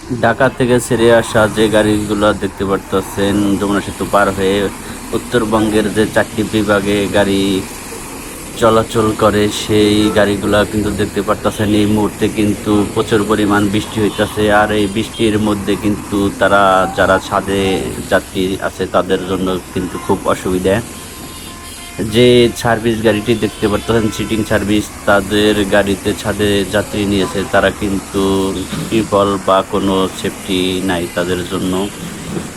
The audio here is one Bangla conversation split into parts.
ঢাকা থেকে ছেড়ে আসা যে গাড়িগুলো দেখতে পারতেছেন যমুনা সেতু পার হয়ে উত্তরবঙ্গের যে 4টি বিভাগে গাড়ি চলাচল করে সেই গাড়িগুলা কিন্তু দেখতে পারতেছেন। এই মুহূর্তে কিন্তু প্রচুর পরিমাণ বৃষ্টি হইতেছে, আর এই বৃষ্টির মধ্যে কিন্তু তারা যারা ছাদে যাত্রী আছে তাদের জন্য কিন্তু খুব অসুবিধা। যে সার্ভিস গাড়িটি দেখতে পারতেছেন সিটিং সার্ভিস, তাদের গাড়িতে ছাদে যাত্রী নিয়েছে, তারা কিন্তু ত্রিপল বা কোনো সেফটি নাই তাদের জন্য।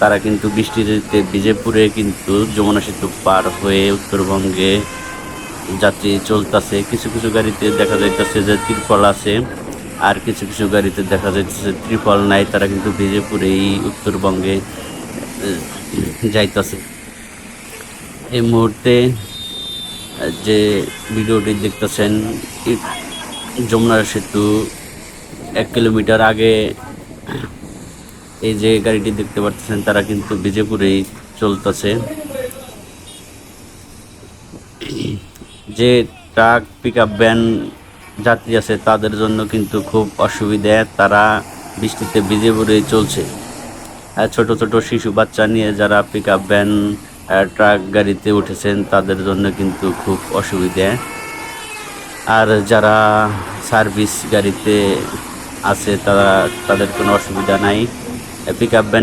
তারা কিন্তু বৃষ্টিতে ভিজে পুড়ে কিন্তু যমুনা সেতু পার হয়ে উত্তরবঙ্গে যাত্রী চলতেছে। কিছু কিছু গাড়িতে দেখা যাইতেছে যে ত্রিপল আছে, আর কিছু কিছু গাড়িতে দেখা যাইতেছে ত্রিপল নাই, তারা কিন্তু ভিজে পুড়েই উত্তরবঙ্গে যাইতেছে। এই মুহূর্তে যে ভিডিওটি দেখতেছেন, যমুনা সেতু 1 কিলোমিটার আগে এই যে গাড়িটি দেখতে পাচ্ছেন তারা কিন্তু বিজেপুরেই চলতেছে। যে ট্রাক পিকআপ ভ্যান যাত্রী আছে তাদের জন্য কিন্তু খুব অসুবিধা, তারা বৃষ্টিতে ভিজে পড়েই চলছে। আর ছোট ছোট শিশু বাচ্চা নিয়ে যারা পিকআপ ভ্যান ট্রাক গাড়িতে উঠেছেন তাদের জন্য কিন্তু খুব অসুবিধা। আর যারা সার্ভিস গাড়িতে আছে তাদের কোনো অসুবিধা নাই। Pickup van